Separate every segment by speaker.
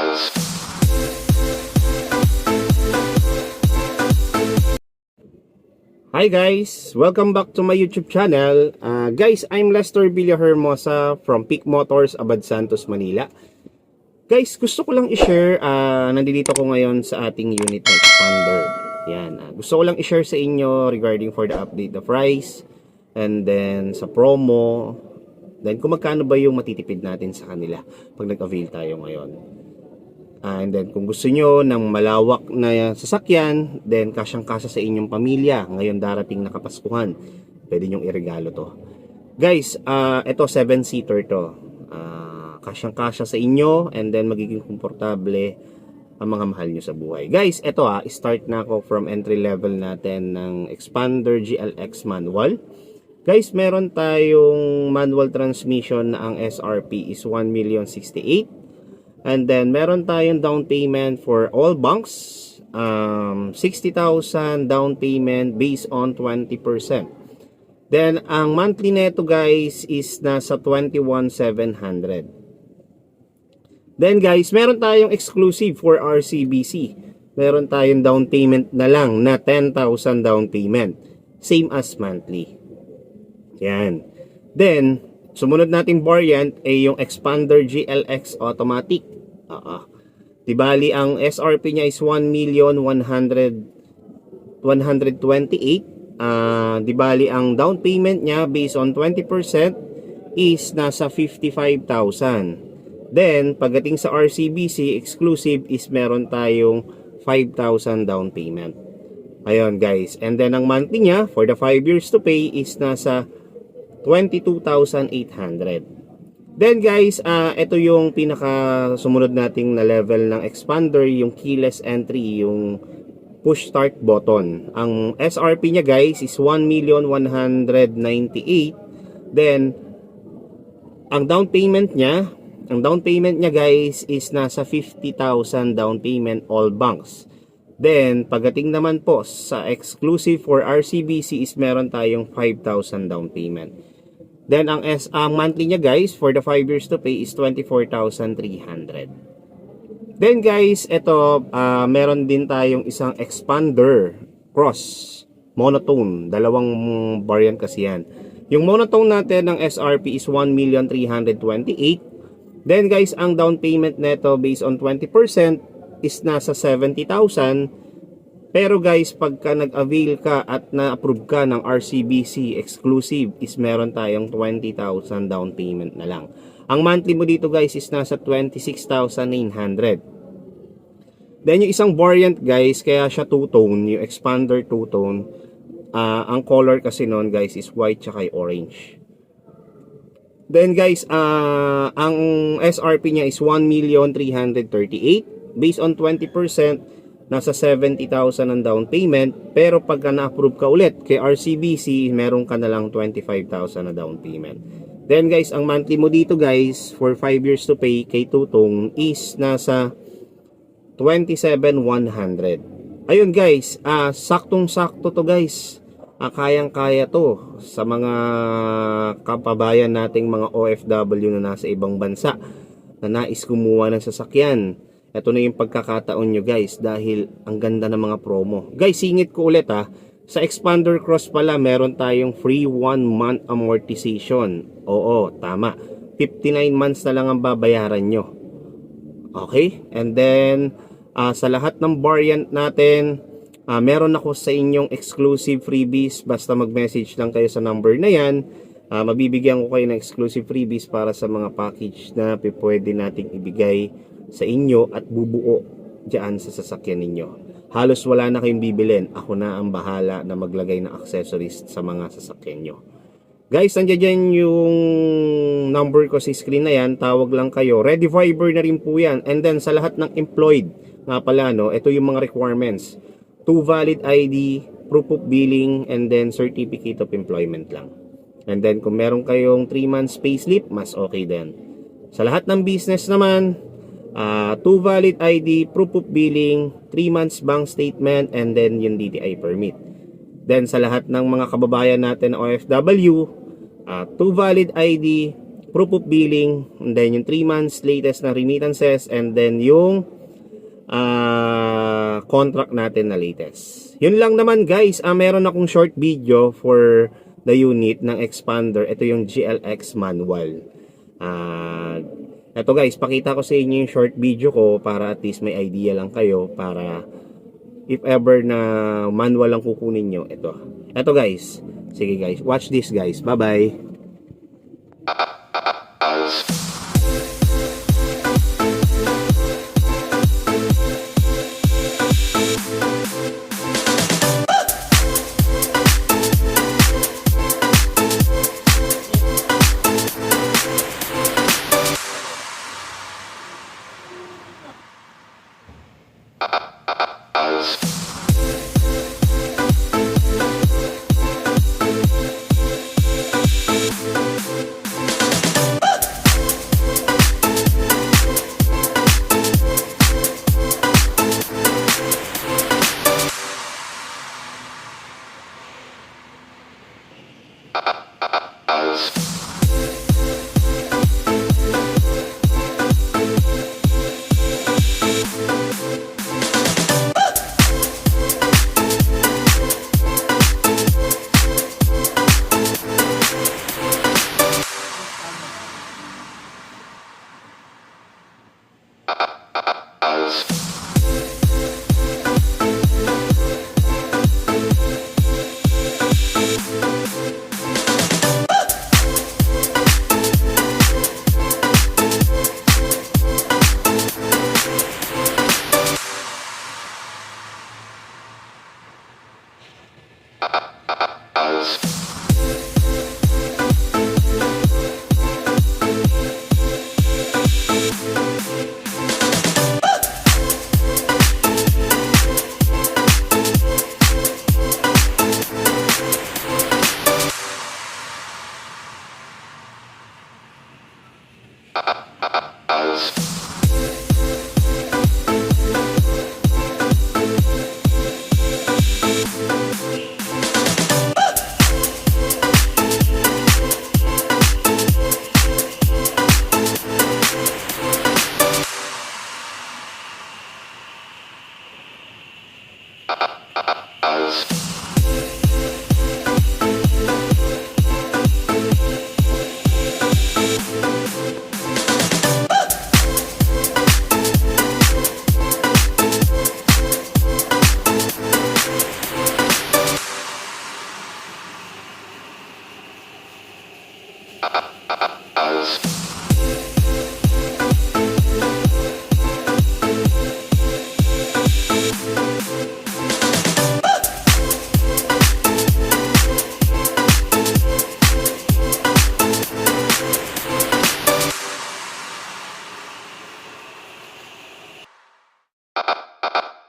Speaker 1: Hi guys! Welcome back to my YouTube channel. Guys, I'm Lester Villahermosa from Peak Motors, Abad Santos, Manila. Guys, gusto ko lang i-share, nandito ko ngayon sa ating unit na expander. Yan, gusto ko lang i-share sa inyo regarding for the update of price, and then sa promo, then kung magkano ba yung matitipid natin sa kanila pag nag-avail tayo ngayon. And then kung gusto nyo ng malawak na sasakyan, then kasyang-kasya sa inyong pamilya ngayon darating na Kapaskuhan, pwede nyong iregalo to. Guys, ito 7-seater to. Kasyang-kasya sa inyo, and then magiging komportable ang mga mahal nyo sa buhay. Guys, ito start na ako from entry level natin ng Expander GLX manual. Guys, meron tayong manual transmission na ang SRP is 1,068,000. And then, meron tayong down payment for all banks. 60,000 down payment based on 20%. Then, ang monthly neto guys is nasa 21,700. Then guys, meron tayong exclusive for RCBC. Meron tayong down payment na lang na 10,000 down payment. Same as monthly. Yan. Then, sumunod nating variant ay yung Expander GLX Automatic. Di bali ang SRP niya is 1,128,000. Di bali ang down payment niya based on 20% is nasa 55,000. Then pagdating sa RCBC exclusive is meron tayong 5,000 down payment. Ayun guys. And then ang monthly niya for the 5 years to pay is nasa 22,800. Then guys, ito yung pinaka sumunod nating na level ng expander, yung keyless entry, yung push start button. Ang SRP niya guys is 1,198,000. Then ang down payment niya guys is nasa 50,000 down payment all banks. Then pagdating naman po sa exclusive for RCBC is meron tayong 5,000 down payment. Then ang monthly niya guys for the 5 years to pay is 24,300. Then guys, ito meron din tayong isang expander cross monotone, dalawang variant kasi yan. Yung monotone natin ng SRP is 1,328,000. Then guys, ang down payment neto based on 20% is nasa 70,000. Pero guys, pagka nag-avail ka at na-approve ka ng RCBC exclusive is meron tayong 20,000 down payment na lang. Ang monthly mo dito guys is nasa 26,900. Then yung isang variant guys, kaya siya two-tone, yung Expander two-tone. Ang color kasi nun guys is white tsaka orange. Then guys, ang SRP niya is 1,338,000. Based on 20%, nasa 70,000 ang down payment. Pero pagka na-approve ka ulit kay RCBC, meron ka na lang 25,000 na down payment. Then guys, ang monthly mo dito guys for 5 years to pay kay Tutong is nasa 27,100. Ayun guys, saktong-sakto to guys. Kayang-kaya to sa mga kapabayan nating mga OFW na nasa ibang bansa na nais kumuha ng sasakyan. Ito na yung pagkakataon nyo guys dahil ang ganda ng mga promo. Guys, singit ko ulit sa Expander Cross pala meron tayong free 1 month amortization. Oo, tama. 59 months na lang ang babayaran nyo. Okay? And then, sa lahat ng variant natin, meron ako sa inyong exclusive freebies. Basta mag-message lang kayo sa number na yan. Mabibigyan ko kayo ng exclusive freebies para sa mga package na pwede nating ibigay sa inyo at bubuo dyan sa sasakyan ninyo. Halos wala na kayong bibilin. Ako na ang bahala na maglagay ng accessories sa mga sasakyan nyo. Guys, nandiyan dyan yung number ko sa screen na yan. Tawag lang kayo. Ready Viber na rin po yan. And then sa lahat ng employed, nga pala, no, ito yung mga requirements. 2 valid ID, proof of billing, and then certificate of employment lang. And then kung meron kayong 3 months payslip, mas okay din. Sa lahat ng business naman, 2 valid ID, proof of billing, 3 months bank statement, and then yung DTI permit. Then sa lahat ng mga kababayan natin na OFW, 2 valid ID, proof of billing, and then yung 3 months latest na remittances, and then yung contract natin na latest. Yun lang naman guys. Meron akong short video for the unit ng expander. Ito yung GLX manual. Ito guys, pakita ko sa inyo yung short video ko para at least may idea lang kayo, para if ever na manual lang kukunin nyo, ito guys. Sige guys, watch this guys. Bye bye.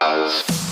Speaker 2: House.